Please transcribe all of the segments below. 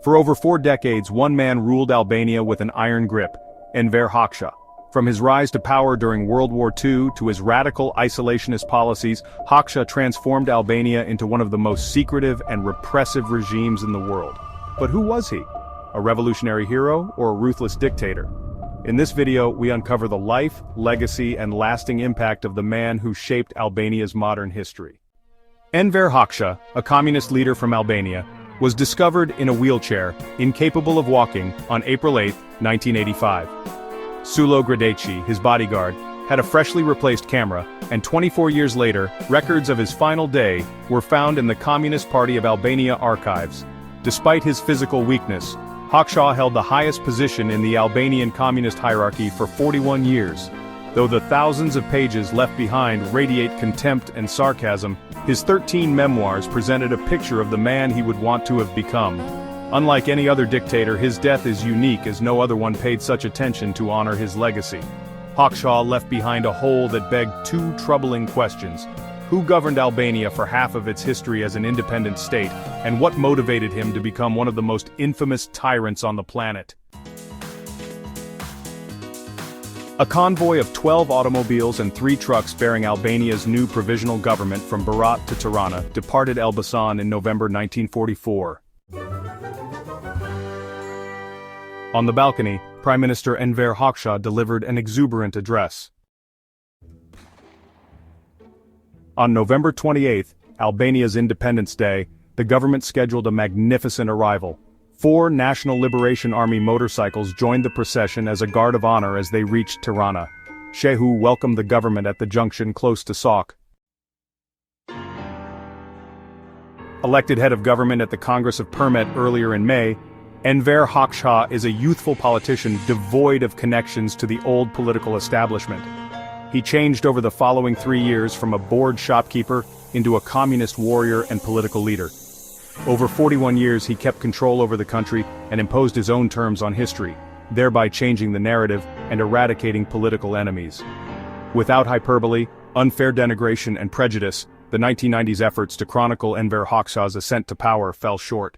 For over 4 decades, one man ruled Albania with an iron grip, Enver Hoxha. From his rise to power during World War II to his radical isolationist policies, Hoxha transformed Albania into one of the most secretive and repressive regimes in the world. But who was he? A revolutionary hero or a ruthless dictator? In this video, we uncover the life, legacy, and lasting impact of the man who shaped Albania's modern history. Enver Hoxha, a communist leader from Albania, was discovered in a wheelchair, incapable of walking, on April 8, 1985. Sulo Gradeci, his bodyguard, had a freshly replaced camera, and 24 years later, records of his final day were found in the Communist Party of Albania archives. Despite his physical weakness, Hoxha held the highest position in the Albanian communist hierarchy for 41 years. Though the thousands of pages left behind radiate contempt and sarcasm, his 13 memoirs presented a picture of the man he would want to have become. Unlike any other dictator, his death is unique as no other one paid such attention to honor his legacy. Hoxha left behind a hole that begged 2 troubling questions. Who governed Albania for half of its history as an independent state, and what motivated him to become one of the most infamous tyrants on the planet? A convoy of 12 automobiles and 3 trucks bearing Albania's new provisional government from Berat to Tirana departed Elbasan in November 1944. On the balcony, Prime Minister Enver Hoxha delivered an exuberant address. On November 28, Albania's Independence Day, the government scheduled a magnificent arrival. 4 National Liberation Army motorcycles joined the procession as a guard of honor as they reached Tirana. Shehu welcomed the government at the junction close to Sok. Elected head of government at the Congress of Mehmet earlier in May, Enver Hoxha is a youthful politician devoid of connections to the old political establishment. He changed over the following 3 years from a bored shopkeeper into a communist warrior and political leader. Over 41 years he kept control over the country and imposed his own terms on history, thereby changing the narrative and eradicating political enemies. Without hyperbole, unfair denigration and prejudice, the 1990s efforts to chronicle Enver Hoxha's ascent to power fell short.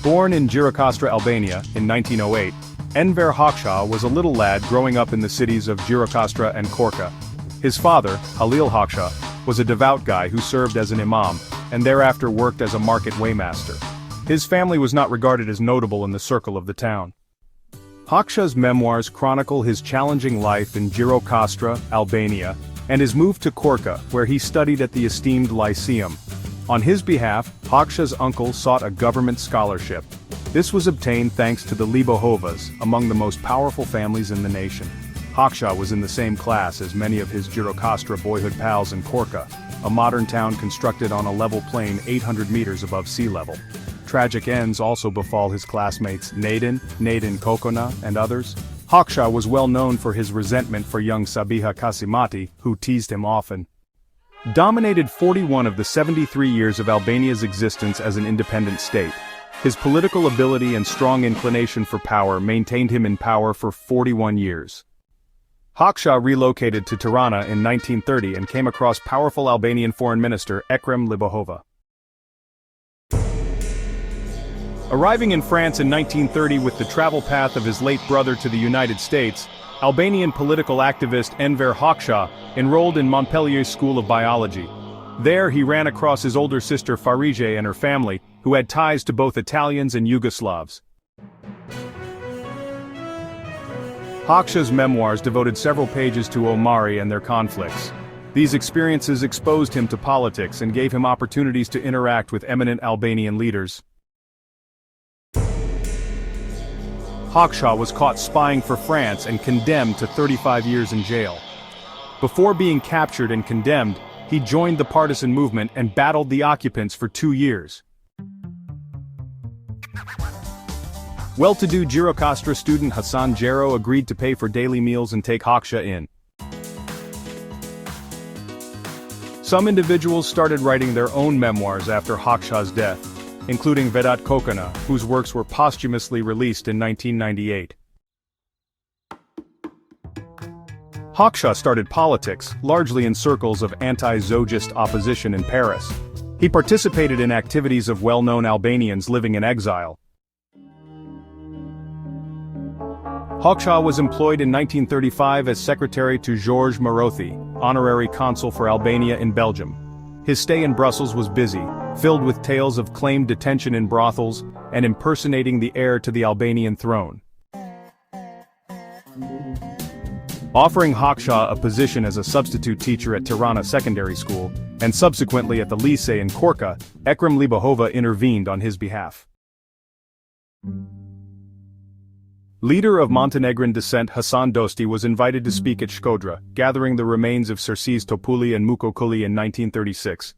Born in Gjirokastra, Albania, in 1908, Enver Hoxha was a little lad growing up in the cities of Gjirokastra and Korka. His father, Halil Hoxha, was a devout guy who served as an imam, and thereafter worked as a market weighmaster. His family was not regarded as notable in the circle of the town. Hoxha's memoirs chronicle his challenging life in Gjirokastra, Albania, and his move to Korka, where he studied at the esteemed Lyceum. On his behalf, Hoxha's uncle sought a government scholarship. This was obtained thanks to the Libohovas, among the most powerful families in the nation. Hoxha was in the same class as many of his Gjirokastra boyhood pals in Korka, a modern town constructed on a level plain 800 meters above sea level. Tragic ends also befall his classmates Nadin Kokona, and others. Hoxha was well known for his resentment for young Sabiha Kasimati, who teased him often. Dominated 41 of the 73 years of Albania's existence as an independent state. His political ability and strong inclination for power maintained him in power for 41 years. Hoxha relocated to Tirana in 1930 and came across powerful Albanian Foreign Minister Ekrem Libohova. Arriving in France in 1930 with the travel path of his late brother to the United States, Albanian political activist Enver Hoxha enrolled in Montpellier's School of Biology. There he ran across his older sister Faridje and her family, who had ties to both Italians and Yugoslavs. Hoxha's memoirs devoted several pages to Omari and their conflicts. These experiences exposed him to politics and gave him opportunities to interact with eminent Albanian leaders. Hoxha was caught spying for France and condemned to 35 years in jail. Before being captured and condemned, he joined the partisan movement and battled the occupants for 2 years. Well-to-do Gjirokastra student Hasan Jero agreed to pay for daily meals and take Hoxha in. Some individuals started writing their own memoirs after Hoxha's death, including Vedat Kokana, whose works were posthumously released in 1998. Hoxha started politics, largely in circles of anti-Zogist opposition in Paris. He participated in activities of well-known Albanians living in exile. Hoxha was employed in 1935 as secretary to Georges Marothi, honorary consul for Albania in Belgium. His stay in Brussels was busy, filled with tales of claimed detention in brothels and impersonating the heir to the Albanian throne. Offering Hoxha a position as a substitute teacher at Tirana Secondary School, and subsequently at the lycée in Korka, Ekrem Libahova intervened on his behalf. Leader of Montenegrin descent Hasan Dosti was invited to speak at Shkodra, gathering the remains of Circes Topuli and Mukokuli in 1936.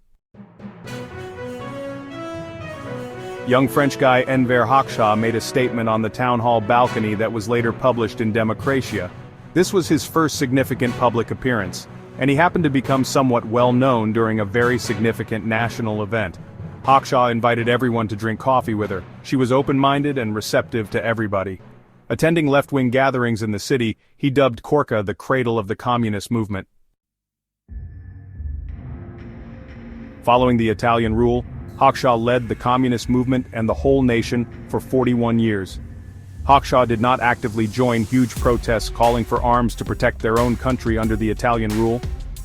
Young French guy Enver Hoxha made a statement on the town hall balcony that was later published in Democratia. This was his first significant public appearance, and he happened to become somewhat well known during a very significant national event. Hoxha invited everyone to drink coffee with her. She was open-minded and receptive to everybody. Attending left-wing gatherings in the city, he dubbed Korka the cradle of the communist movement. Following the Italian rule, Hoxha led the communist movement and the whole nation for 41 years. Hoxha did not actively join huge protests calling for arms to protect their own country under the Italian rule.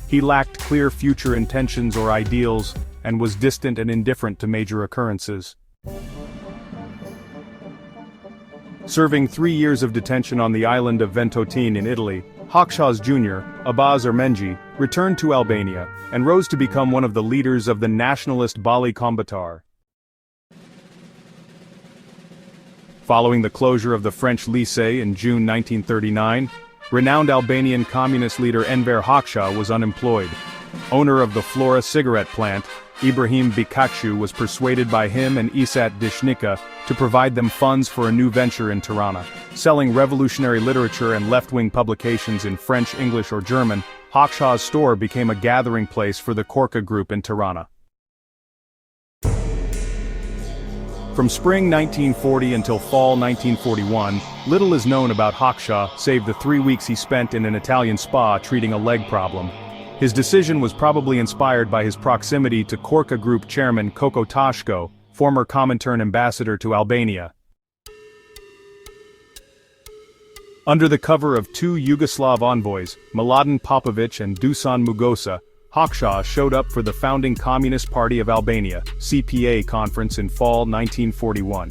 He lacked clear future intentions or ideals, and was distant and indifferent to major occurrences. Serving 3 years of detention on the island of Ventotene in Italy, Hoxha's junior, Abbas Ermenji, returned to Albania, and rose to become one of the leaders of the nationalist Bali Kombëtar. Following the closure of the French lycée in June 1939, renowned Albanian communist leader Enver Hoxha was unemployed. Owner of the Flora cigarette plant, Ibrahim Bikakshu was persuaded by him and Isat Dishnika to provide them funds for a new venture in Tirana. Selling revolutionary literature and left-wing publications in French, English or German, Hoxha's store became a gathering place for the Korka group in Tirana. From spring 1940 until fall 1941, little is known about Hoxha save the 3 weeks he spent in an Italian spa treating a leg problem. His decision was probably inspired by his proximity to Korka Group chairman Koko Tashko, former Comintern ambassador to Albania. Under the cover of 2 Yugoslav envoys, Mladen Popović and Dusan Mugosa, Hoxha showed up for the founding Communist Party of Albania, CPA conference in fall 1941.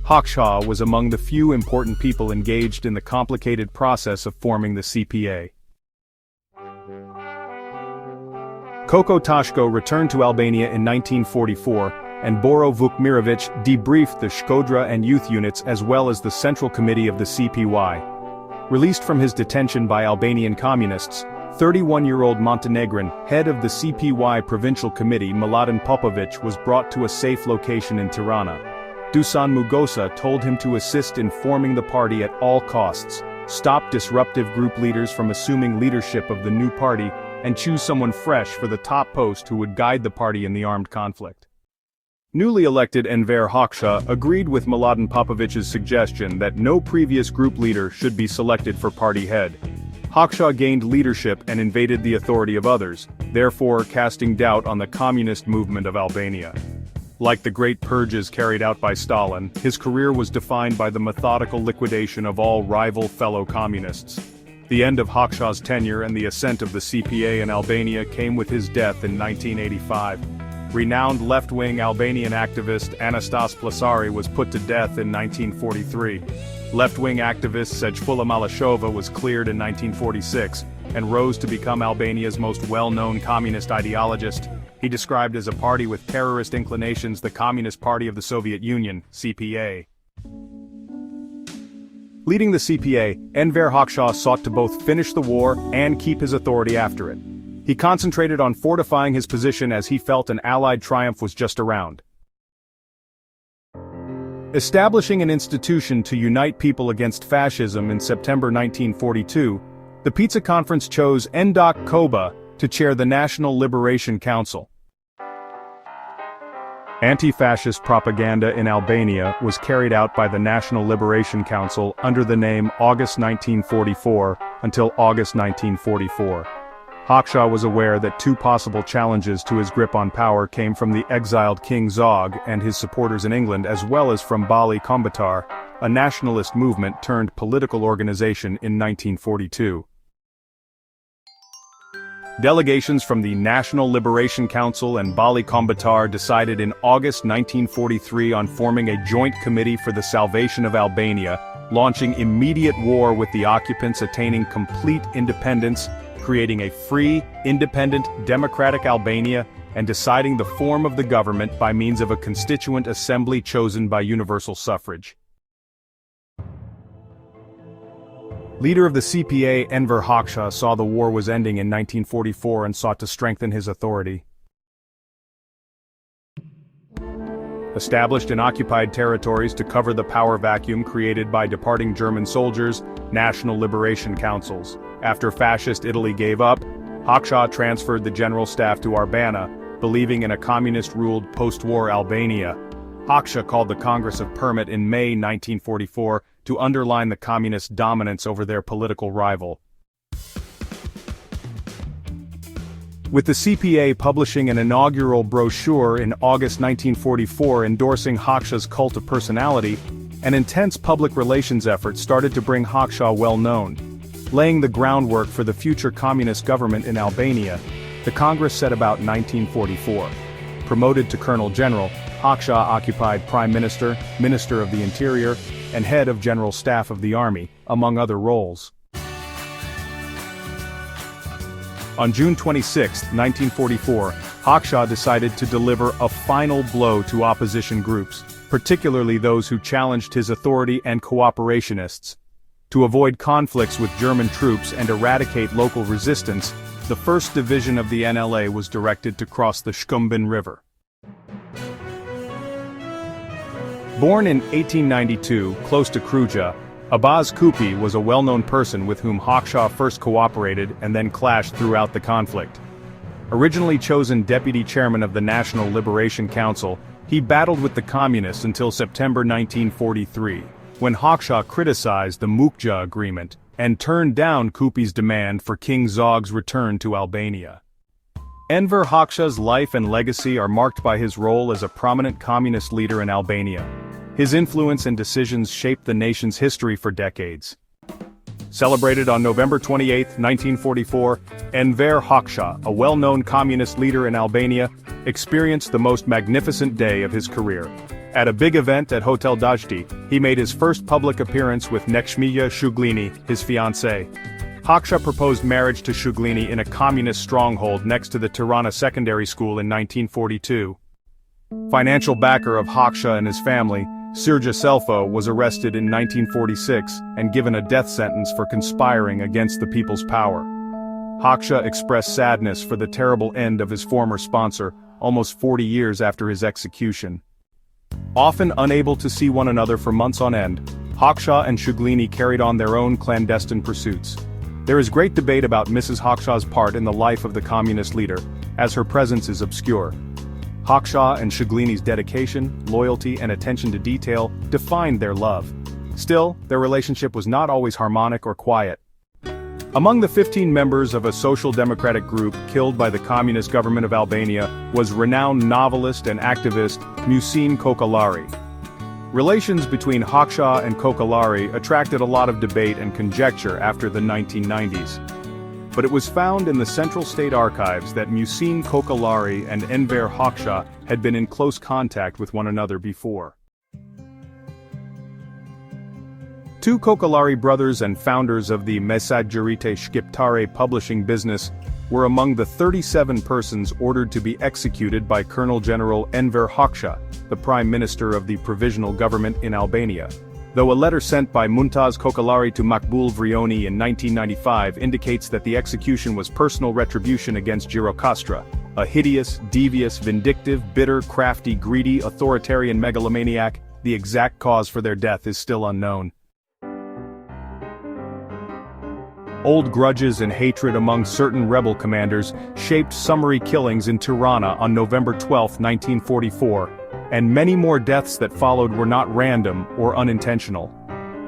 Hoxha was among the few important people engaged in the complicated process of forming the CPA. Koko Tashko returned to Albania in 1944, and Boro Vukmirović debriefed the Shkodra and youth units as well as the Central Committee of the CPY. Released from his detention by Albanian communists, 31-year-old Montenegrin, head of the CPY Provincial Committee Mladen Popović was brought to a safe location in Tirana. Dusan Mugosa told him to assist in forming the party at all costs, stop disruptive group leaders from assuming leadership of the new party, and choose someone fresh for the top post who would guide the party in the armed conflict. Newly elected Enver Hoxha agreed with Mladen Popovic's suggestion that no previous group leader should be selected for party head. Hoxha gained leadership and invaded the authority of others, therefore casting doubt on the communist movement of Albania. Like the great purges carried out by Stalin, his career was defined by the methodical liquidation of all rival fellow communists. The end of Hoxha's tenure and the ascent of the CPA in Albania came with his death in 1985. Renowned left-wing Albanian activist Anastas Plasari was put to death in 1943. Left-wing activist Sejfula Malashova was cleared in 1946, and rose to become Albania's most well-known communist ideologist. He described as a party with terrorist inclinations the Communist Party of the Soviet Union, CPA. Leading the CPA, Enver Hoxha sought to both finish the war and keep his authority after it. He concentrated on fortifying his position as he felt an Allied triumph was just around. Establishing an institution to unite people against fascism in September 1942, the Pizza Conference chose Endok Koba to chair the National Liberation Council. Anti-fascist propaganda in Albania was carried out by the National Liberation Council under the name August 1944 until August 1944. Hoxha was aware that 2 possible challenges to his grip on power came from the exiled King Zog and his supporters in England as well as from Bali Kombëtar. a nationalist movement turned political organization in 1942. Delegations from the National Liberation Council and Bali Kombëtar decided in August 1943 on forming a joint committee for the salvation of Albania, launching immediate war with the occupants, attaining complete independence, creating a free, independent, democratic Albania, and deciding the form of the government by means of a constituent assembly chosen by universal suffrage. Leader of the CPA Enver Hoxha saw the war was ending in 1944 and sought to strengthen his authority. Established in occupied territories to cover the power vacuum created by departing German soldiers, national liberation councils. After fascist Italy gave up, Hoxha transferred the general staff to Arbana, believing in a communist-ruled post-war Albania. Hoxha called the Congress of Purmes in May 1944 to underline the communist dominance over their political rival. With the CPA publishing an inaugural brochure in August 1944 endorsing Hoxha's cult of personality, an intense public relations effort started to bring Hoxha well known. Laying the groundwork for the future communist government in Albania, the Congress set about 1944. Promoted to Colonel General, Hoxha occupied Prime Minister, Minister of the Interior, and Head of General Staff of the Army, among other roles. On June 26, 1944, Hoxha decided to deliver a final blow to opposition groups, particularly those who challenged his authority and cooperationists. To avoid conflicts with German troops and eradicate local resistance, the 1st Division of the NLA was directed to cross the Shkumbin River. Born in 1892, close to Kruja, Abbas Kupi was a well-known person with whom Hoxha first cooperated and then clashed throughout the conflict. Originally chosen deputy chairman of the National Liberation Council, he battled with the communists until September 1943, when Hoxha criticized the Mukja agreement and turned down Kupi's demand for King Zog's return to Albania. Enver Hoxha's life and legacy are marked by his role as a prominent communist leader in Albania. His influence and decisions shaped the nation's history for decades. Celebrated on November 28, 1944, Enver Hoxha, a well-known communist leader in Albania, experienced the most magnificent day of his career. At a big event at Hotel Dajti, he made his first public appearance with Nekshmija Shuglini, his fiancée. Hoxha proposed marriage to Shuglini in a communist stronghold next to the Tirana Secondary School in 1942. Financial backer of Hoxha and his family, Sirja Selfo was arrested in 1946 and given a death sentence for conspiring against the people's power. Hoxha expressed sadness for the terrible end of his former sponsor, almost 40 years after his execution. Often unable to see one another for months on end, Hoxha and Shuglini carried on their own clandestine pursuits. There is great debate about Mrs. Hoxha's part in the life of the communist leader, as her presence is obscure. Hoxha and Shuglini's dedication, loyalty, and attention to detail defined their love. Still, their relationship was not always harmonic or quiet. Among the 15 members of a social democratic group killed by the communist government of Albania was renowned novelist and activist Muhsin Kokalari. Relations between Hoxha and Kokalari attracted a lot of debate and conjecture after the 1990s. But it was found in the Central State Archives that Muhsin Kokalari and Enver Hoxha had been in close contact with one another before. Two Kokalari brothers and founders of the Mesajgjëritë Shqiptare publishing business were among the 37 persons ordered to be executed by Colonel General Enver Hoxha, the Prime Minister of the Provisional Government in Albania. Though a letter sent by Muntaz Kokalari to Makbul Vrioni in 1995 indicates that the execution was personal retribution against Gjirokastra, a hideous, devious, vindictive, bitter, crafty, greedy, authoritarian megalomaniac, the exact cause for their death is still unknown. Old grudges and hatred among certain rebel commanders shaped summary killings in Tirana on November 12, 1944, and many more deaths that followed were not random or unintentional.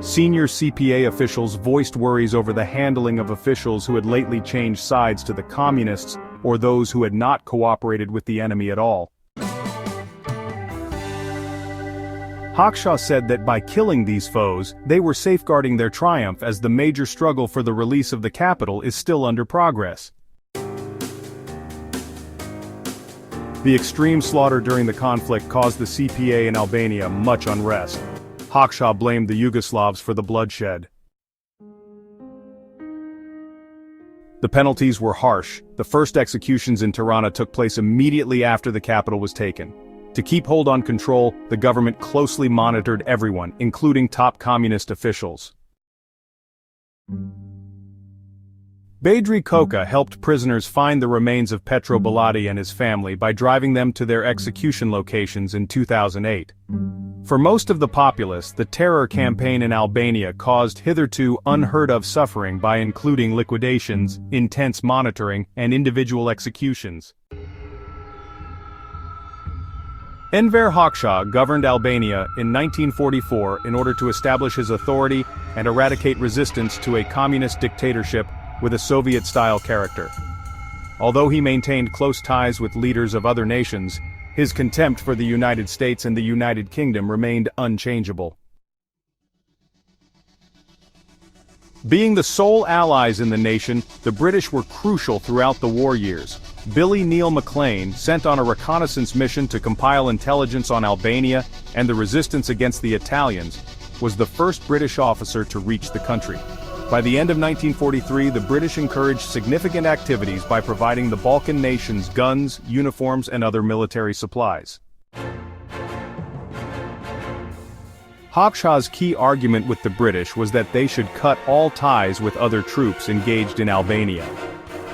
Senior CPA officials voiced worries over the handling of officials who had lately changed sides to the communists or those who had not cooperated with the enemy at all. Hoxha said that by killing these foes, they were safeguarding their triumph as the major struggle for the release of the capital is still under progress. The extreme slaughter during the conflict caused the CPA in Albania much unrest. Hoxha blamed the Yugoslavs for the bloodshed. The penalties were harsh. The first executions in Tirana took place immediately after the capital was taken. To keep hold on control, the government closely monitored everyone, including top communist officials. Badri Koka helped prisoners find the remains of Petro Baladi and his family by driving them to their execution locations in 2008. For most of the populace, the terror campaign in Albania caused hitherto unheard-of suffering by including liquidations, intense monitoring, and individual executions. Enver Hoxha governed Albania in 1944 in order to establish his authority and eradicate resistance to a communist dictatorship with a Soviet-style character. Although he maintained close ties with leaders of other nations, his contempt for the United States and the United Kingdom remained unchangeable. Being the sole allies in the nation, the British were crucial throughout the war years. Billy Neil Maclean, sent on a reconnaissance mission to compile intelligence on Albania and the resistance against the Italians, was the first British officer to reach the country. By the end of 1943, the British encouraged significant activities by providing the Balkan nations guns, uniforms, and other military supplies. Hoxha's key argument with the British was that they should cut all ties with other troops engaged in Albania.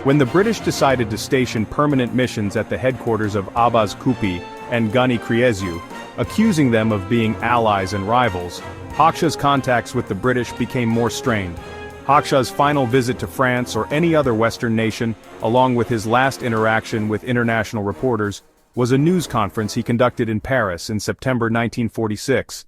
When the British decided to station permanent missions at the headquarters of Abaz Kupi and Gani Kriezu, accusing them of being allies and rivals, Hoxha's contacts with the British became more strained. Hoxha's final visit to France or any other Western nation, along with his last interaction with international reporters, was a news conference he conducted in Paris in September 1946.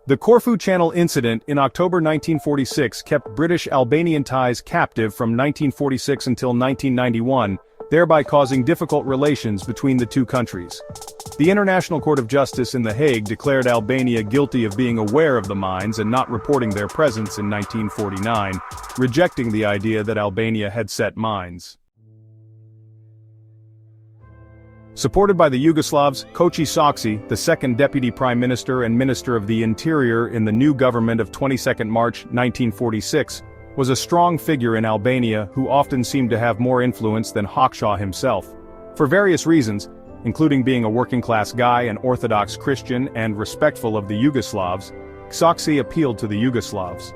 The Corfu Channel incident in October 1946 kept British-Albanian ties captive from 1946 until 1991, thereby causing difficult relations between the two countries. The International Court of Justice in The Hague declared Albania guilty of being aware of the mines and not reporting their presence in 1949, rejecting the idea that Albania had set mines. Supported by the Yugoslavs, Koçi Saqci, the second Deputy Prime Minister and Minister of the Interior in the new government of 22 March 1946, was a strong figure in Albania who often seemed to have more influence than Hoxha himself. For various reasons, including being a working-class guy, an Orthodox Christian, and respectful of the Yugoslavs, Saqci appealed to the Yugoslavs.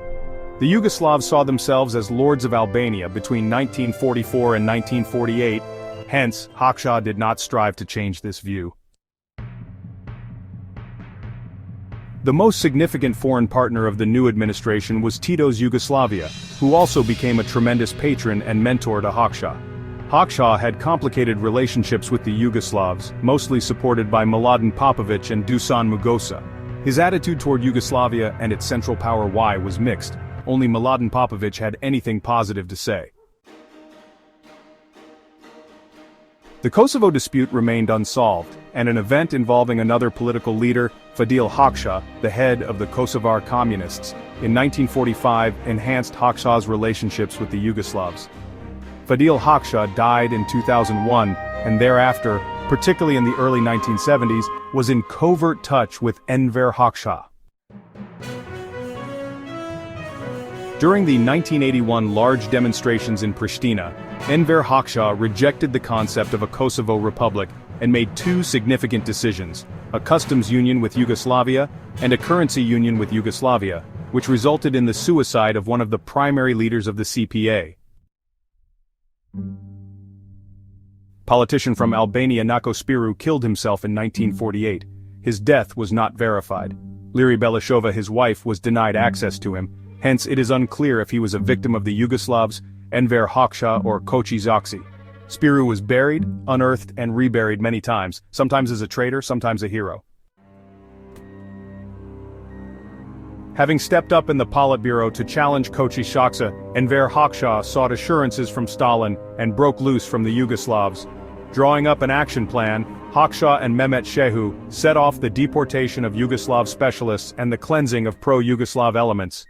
The Yugoslavs saw themselves as lords of Albania between 1944 and 1948, hence, Hoxha did not strive to change this view. The most significant foreign partner of the new administration was Tito's Yugoslavia, who also became a tremendous patron and mentor to Hoxha. Hoxha had complicated relationships with the Yugoslavs, mostly supported by Miladin Popović and Dusan Mugosa. His attitude toward Yugoslavia and its Central Power Y was mixed. Only Miladin Popović had anything positive to say. The Kosovo dispute remained unsolved, and an event involving another political leader, Fadil Hoxha, the head of the Kosovar Communists, in 1945 enhanced Hoxha's relationships with the Yugoslavs. Fadil Hoxha died in 2001, and thereafter, particularly in the early 1970s, was in covert touch with Enver Hoxha. During the 1981 large demonstrations in Pristina, Enver Hoxha rejected the concept of a Kosovo republic and made two significant decisions: a customs union with Yugoslavia and a currency union with Yugoslavia, which resulted in the suicide of one of the primary leaders of the CPA. Politician from Albania Nako Spiru killed himself in 1948. His death was not verified. Liri Belishova, his wife, was denied access to him, hence it is unclear if he was a victim of the Yugoslavs, Enver Hoxha, or Koçi Saqci. Spiru was buried, unearthed, and reburied many times, sometimes as a traitor, sometimes a hero. Having stepped up in the Politburo to challenge Koçi Saqci, Enver Hoxha sought assurances from Stalin and broke loose from the Yugoslavs. Drawing up an action plan, Hoxha and Mehmet Shehu set off the deportation of Yugoslav specialists and the cleansing of pro-Yugoslav elements.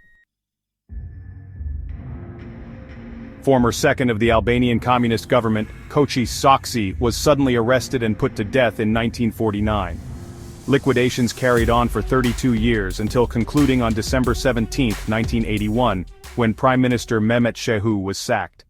Former second of the Albanian communist government, Koçi Saksi, was suddenly arrested and put to death in 1949. Liquidations carried on for 32 years until concluding on December 17, 1981, when Prime Minister Mehmet Shehu was sacked.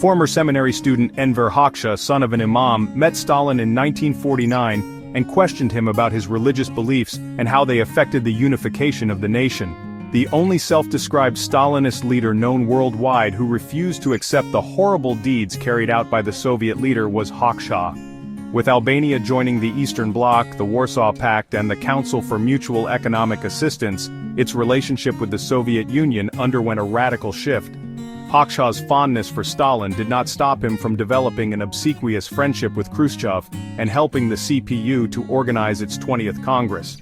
Former seminary student Enver Hoxha, son of an imam, met Stalin in 1949 and questioned him about his religious beliefs and how they affected the unification of the nation. The only self-described Stalinist leader known worldwide who refused to accept the horrible deeds carried out by the Soviet leader was Hoxha. With Albania joining the Eastern Bloc, the Warsaw Pact and the Council for Mutual Economic Assistance, its relationship with the Soviet Union underwent a radical shift. Hoxha's fondness for Stalin did not stop him from developing an obsequious friendship with Khrushchev and helping the CPU to organize its 20th Congress.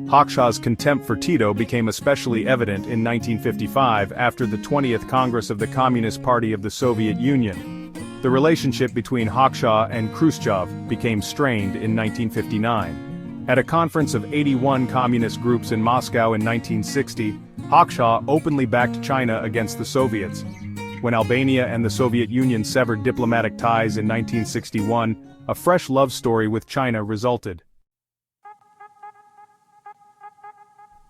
Hoxha's contempt for Tito became especially evident in 1955 after the 20th Congress of the Communist Party of the Soviet Union. The relationship between Hoxha and Khrushchev became strained in 1959. At a conference of 81 communist groups in Moscow in 1960, Hoxha openly backed China against the Soviets. When Albania and the Soviet Union severed diplomatic ties in 1961, a fresh love story with China resulted.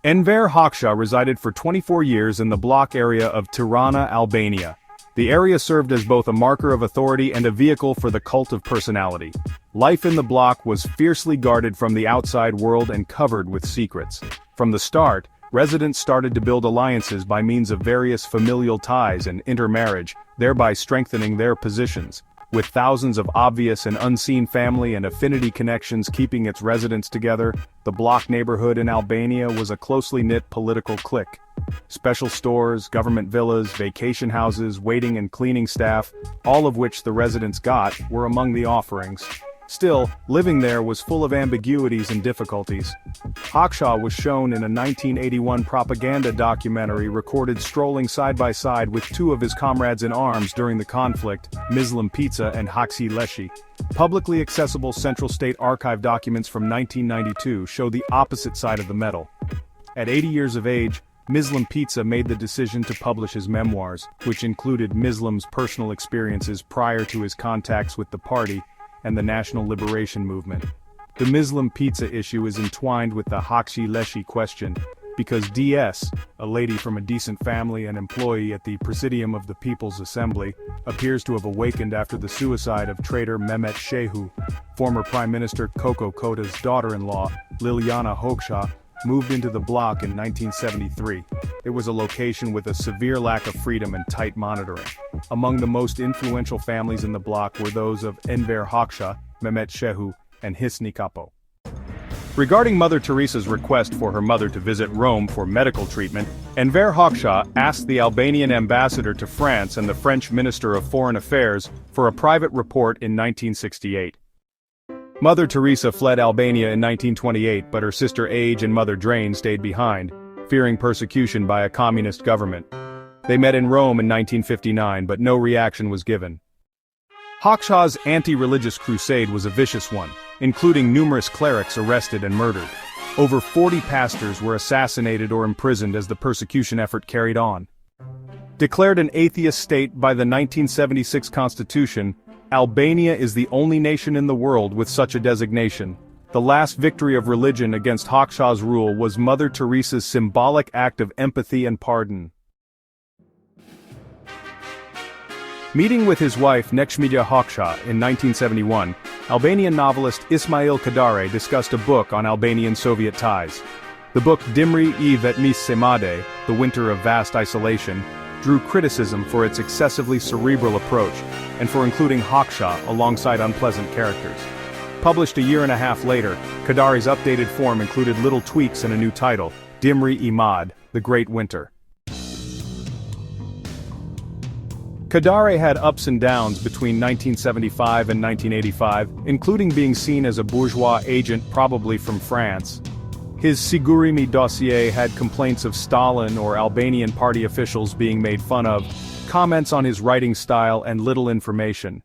Enver Hoxha resided for 24 years in the bloc area of Tirana, Albania. The area served as both a marker of authority and a vehicle for the cult of personality. Life in the bloc was fiercely guarded from the outside world and covered with secrets. From the start, residents started to build alliances by means of various familial ties and intermarriage, thereby strengthening their positions. With thousands of obvious and unseen family and affinity connections keeping its residents together, the bloc neighborhood in Albania was a closely knit political clique. Special stores, government villas, vacation houses, waiting and cleaning staff, all of which the residents got, were among the offerings. Still, living there was full of ambiguities and difficulties. Hoxha was shown in a 1981 propaganda documentary recorded strolling side by side with two of his comrades in arms during the conflict, Muslim Pizza and Haksi Leshi. Publicly accessible Central State Archive documents from 1992 show the opposite side of the medal. At 80 years of age, Muslim Pizza made the decision to publish his memoirs, which included Muslim's personal experiences prior to his contacts with the party and the National Liberation Movement. The Muslim Pizza issue is entwined with the Haksi Leshi question, because DS, a lady from a decent family and employee at the Presidium of the People's Assembly, appears to have awakened after the suicide of traitor Mehmet Shehu. Former Prime Minister Koko Kota's daughter-in-law, Liliana Hoxha, moved into the bloc in 1973. It was a location with a severe lack of freedom and tight monitoring. Among the most influential families in the bloc were those of Enver Hoxha, Mehmet Shehu, and Hisni Kapo. Regarding Mother Teresa's request for her mother to visit Rome for medical treatment, Enver Hoxha asked the Albanian ambassador to France and the French Minister of Foreign Affairs for a private report in 1968. Mother Teresa fled Albania in 1928, but her sister Age and Mother Drain stayed behind, fearing persecution by a communist government. They met in Rome in 1959, but no reaction was given. Hoxha's anti-religious crusade was a vicious one, including numerous clerics arrested and murdered. Over 40 pastors were assassinated or imprisoned as the persecution effort carried on. Declared an atheist state by the 1976 Constitution, Albania is the only nation in the world with such a designation. The last victory of religion against Hoxha's rule was Mother Teresa's symbolic act of empathy and pardon. Meeting with his wife Nexmedia Hoxha in 1971, Albanian novelist Ismail Kadare discussed a book on Albanian-Soviet ties. The book Dimri I Vetmis Semade, The Winter of Vast Isolation, drew criticism for its excessively cerebral approach, and for including Hoxha alongside unpleasant characters. Published a year and a half later, Kadare's updated form included little tweaks and a new title, Dimri Imad, The Great Winter. Kadare had ups and downs between 1975 and 1985, including being seen as a bourgeois agent probably from France. His Sigurimi dossier had complaints of Stalin or Albanian party officials being made fun of, comments on his writing style and little information.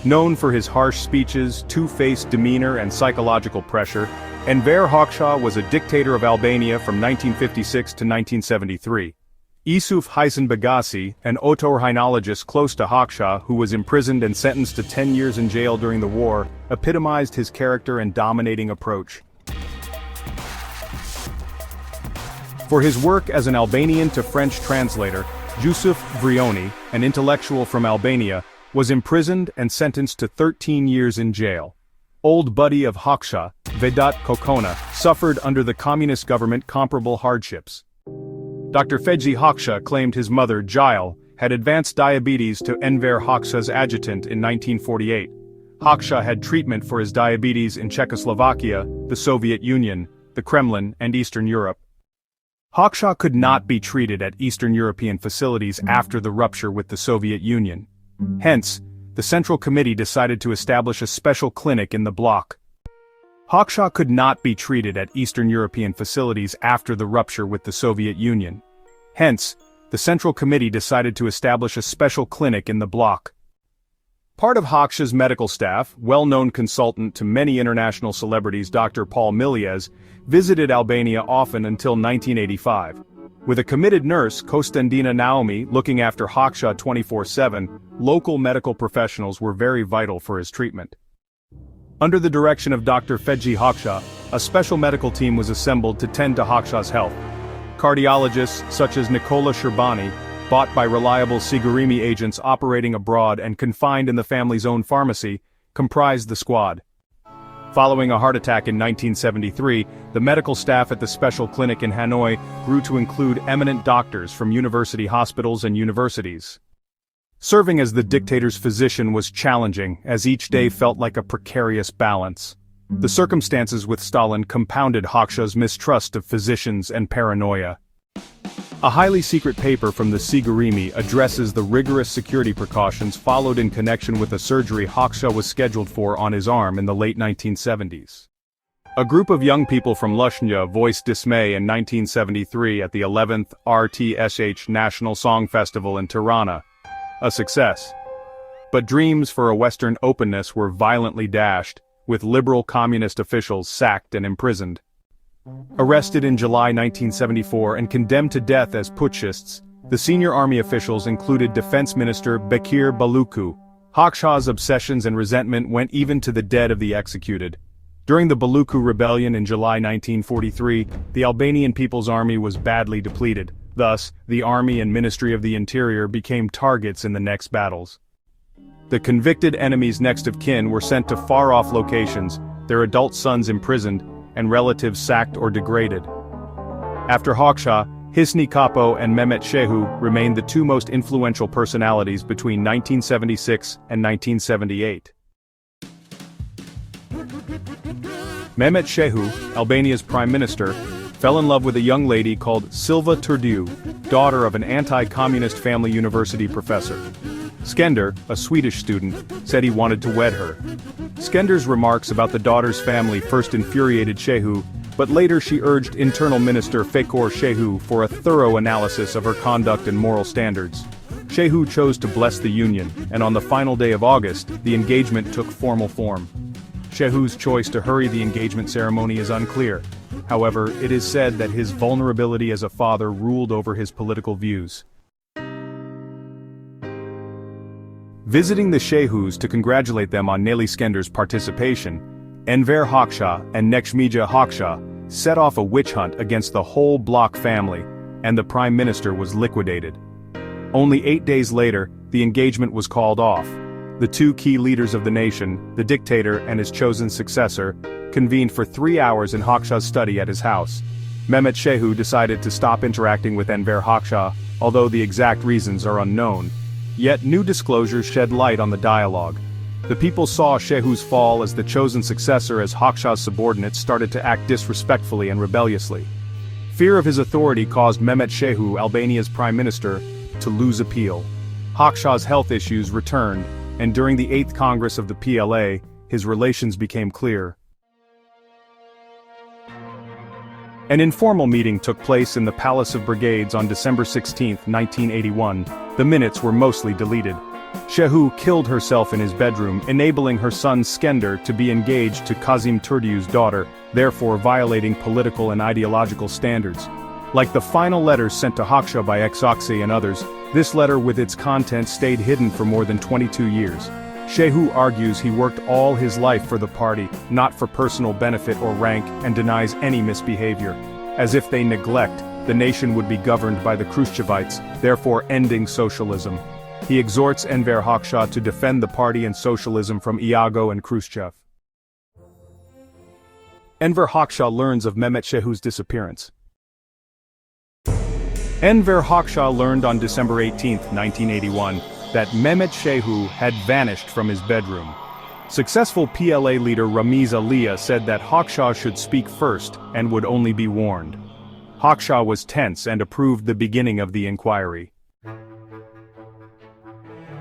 Known for his harsh speeches, two-faced demeanor and psychological pressure, Enver Hoxha was a dictator of Albania from 1956 to 1973. Yusuf Hasan Bagasi, an otorhinologist close to Hoxha who was imprisoned and sentenced to 10 years in jail during the war, epitomized his character and dominating approach. For his work as an Albanian to French translator, Jusuf Vrioni, an intellectual from Albania, was imprisoned and sentenced to 13 years in jail. Old buddy of Hoxha, Vedat Kokona, suffered under the communist government comparable hardships. Dr. Feji Hoxha claimed his mother, Jael, had advanced diabetes to Enver Hoxha's adjutant in 1948. Hoxha had treatment for his diabetes in Czechoslovakia, the Soviet Union, the Kremlin, and Eastern Europe. Hoxha could not be treated at Eastern European facilities after the rupture with the Soviet Union. Hence, the Central Committee decided to establish a special clinic in the bloc. Hoxha could not be treated at Eastern European facilities after the rupture with the Soviet Union. Hence, the Central Committee decided to establish a special clinic in the bloc. Part of Hoxha's medical staff, well-known consultant to many international celebrities Dr. Paul Miliez, visited Albania often until 1985. With a committed nurse, Kostandina Naomi, looking after Hoxha 24/7, local medical professionals were very vital for his treatment. Under the direction of Dr. Feji Hoxha, a special medical team was assembled to tend to Hoxha's health. Cardiologists, such as Nicola Sherbani, bought by reliable Sigurimi agents operating abroad and confined in the family's own pharmacy, comprised the squad. Following a heart attack in 1973, the medical staff at the special clinic in Hanoi grew to include eminent doctors from university hospitals and universities. Serving as the dictator's physician was challenging, as each day felt like a precarious balance. The circumstances with Stalin compounded Hoxha's mistrust of physicians and paranoia. A highly secret paper from the Sigurimi addresses the rigorous security precautions followed in connection with a surgery Hoxha was scheduled for on his arm in the late 1970s. A group of young people from Lushnja voiced dismay in 1973 at the 11th RTSH National Song Festival in Tirana. A success. But dreams for a Western openness were violently dashed, with liberal communist officials sacked and imprisoned. Arrested in July 1974 and condemned to death as putschists, the senior army officials included Defense Minister Bekir Baluku. Hoxha's obsessions and resentment went even to the dead of the executed. During the Baluku Rebellion in July 1943, the Albanian People's Army was badly depleted. Thus, the Army and Ministry of the Interior became targets in the next battles. The convicted enemies' next of kin were sent to far-off locations, their adult sons imprisoned, and relatives sacked or degraded. After Hoxha, Hisni Kapo and Mehmet Shehu remained the two most influential personalities between 1976 and 1978. Mehmet Shehu, Albania's prime minister, fell in love with a young lady called Silva Turdiu, daughter of an anti-communist family university professor. Skender, a Swedish student, said he wanted to wed her. Skender's remarks about the daughter's family first infuriated Shehu, but later she urged Internal Minister Fekor Shehu for a thorough analysis of her conduct and moral standards. Shehu chose to bless the union, and on the final day of August, the engagement took formal form. Shehu's choice to hurry the engagement ceremony is unclear. However, it is said that his vulnerability as a father ruled over his political views. Visiting the Shehus to congratulate them on Neli Skender's participation, Enver Hoxha and Nekshmija Hoxha set off a witch hunt against the whole bloc family, and the prime minister was liquidated. Only 8 days later, the engagement was called off. The two key leaders of the nation, the dictator and his chosen successor, convened for 3 hours in Hoxha's study at his house. Mehmet Shehu decided to stop interacting with Enver Hoxha, although the exact reasons are unknown. Yet new disclosures shed light on the dialogue. The people saw Shehu's fall as the chosen successor as Hoxha's subordinates started to act disrespectfully and rebelliously. Fear of his authority caused Mehmet Shehu, Albania's prime minister, to lose appeal. Hoxha's health issues returned, and during the 8th Congress of the PLA, his relations became clear. An informal meeting took place in the Palace of Brigades on December 16, 1981. The minutes were mostly deleted. Shehu killed herself in his bedroom, enabling her son Skender to be engaged to Kazim Turdiu's daughter, therefore violating political and ideological standards. Like the final letters sent to Hoxha by Exver and others, this letter with its content stayed hidden for more than 22 years. Shehu argues he worked all his life for the party, not for personal benefit or rank, and denies any misbehavior. As if they neglect, the nation would be governed by the Khrushchevites, therefore ending socialism. He exhorts Enver Hoxha to defend the party and socialism from Iago and Khrushchev. Enver Hoxha learns of Mehmet Shehu's disappearance. Enver Hoxha learned on December 18, 1981, that Mehmet Shehu had vanished from his bedroom. Successful PLA leader Ramiz Aliya said that Hoxha should speak first and would only be warned. Hoxha was tense and approved the beginning of the inquiry.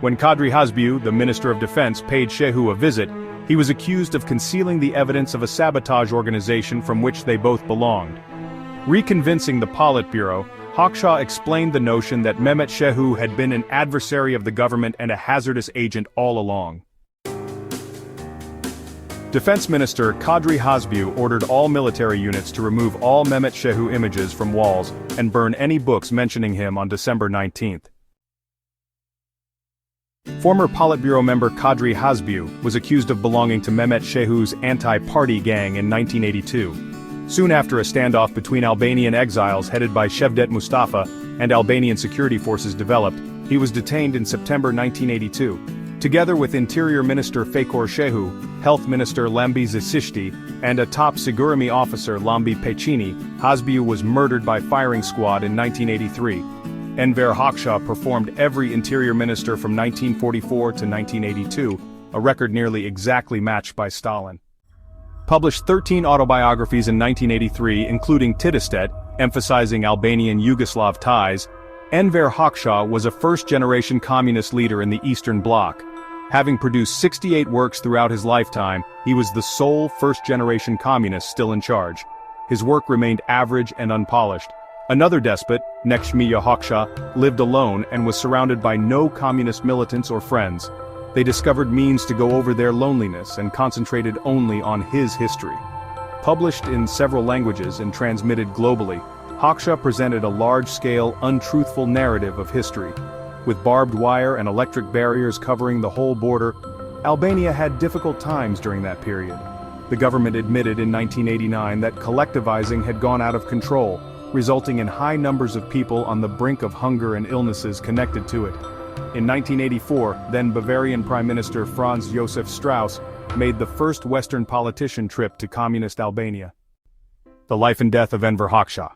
When Kadri Hasbiu, the Minister of Defense, paid Shehu a visit, he was accused of concealing the evidence of a sabotage organization from which they both belonged. Reconvincing the Politburo, Hoxha explained the notion that Mehmet Shehu had been an adversary of the government and a hazardous agent all along. Defense Minister Kadri Hasbiu ordered all military units to remove all Mehmet Shehu images from walls and burn any books mentioning him on December 19. Former Politburo member Kadri Hasbiu was accused of belonging to Mehmet Shehu's anti-party gang in 1982. Soon after a standoff between Albanian exiles headed by Shevdet Mustafa and Albanian security forces developed, he was detained in September 1982. Together with Interior Minister Fakor Shehu, Health Minister Lambi Zisishti, and a top Sigurimi officer Lambi Pecini, Hasbiu was murdered by firing squad in 1983. Enver Hoxha performed every interior minister from 1944 to 1982, a record nearly exactly matched by Stalin. Published 13 autobiographies in 1983, including Tidestet, emphasizing Albanian Yugoslav ties, Enver Hoxha was a first-generation communist leader in the Eastern Bloc. Having produced 68 works throughout his lifetime, he was the sole first-generation communist still in charge. His work remained average and unpolished. Another despot, Nekshmiya Hoxha, lived alone and was surrounded by no communist militants or friends. They discovered means to go over their loneliness and concentrated only on his history. Published in several languages and transmitted globally, Hoxha presented a large-scale, untruthful narrative of history. With barbed wire and electric barriers covering the whole border, Albania had difficult times during that period. The government admitted in 1989 that collectivizing had gone out of control, resulting in high numbers of people on the brink of hunger and illnesses connected to it. In 1984, then Bavarian Prime Minister Franz Josef Strauss made the first Western politician trip to communist Albania. The life and death of Enver Hoxha.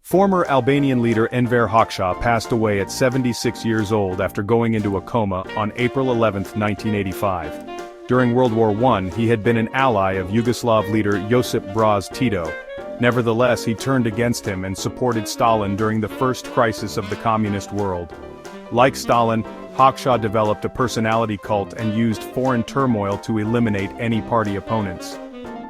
Former Albanian leader Enver Hoxha passed away at 76 years old after going into a coma on April 11, 1985. During World War I, he had been an ally of Yugoslav leader Josip Broz Tito. Nevertheless, he turned against him and supported Stalin during the first crisis of the communist world. Like Stalin, Hoxha developed a personality cult and used foreign turmoil to eliminate any party opponents.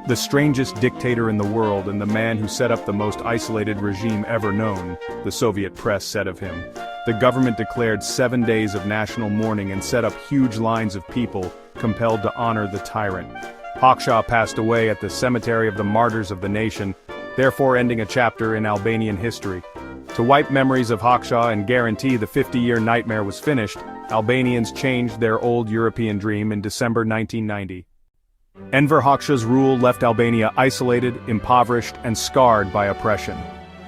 The strangest dictator in the world and the man who set up the most isolated regime ever known, the Soviet press said of him. The government declared 7 days of national mourning and set up huge lines of people, compelled to honor the tyrant. Hoxha passed away at the Cemetery of the Martyrs of the Nation, therefore ending a chapter in Albanian history. To wipe memories of Hoxha and guarantee the 50-year nightmare was finished, Albanians changed their old European dream in December 1990. Enver Hoxha's rule left Albania isolated, impoverished, and scarred by oppression.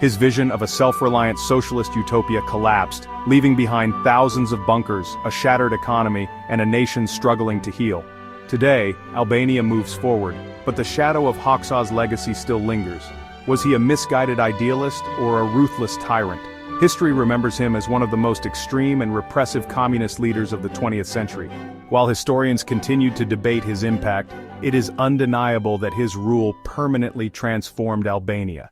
His vision of a self-reliant socialist utopia collapsed, leaving behind thousands of bunkers, a shattered economy, and a nation struggling to heal. Today, Albania moves forward, but the shadow of Hoxha's legacy still lingers. Was he a misguided idealist or a ruthless tyrant? History remembers him as one of the most extreme and repressive communist leaders of the 20th century. While historians continued to debate his impact, it is undeniable that his rule permanently transformed Albania.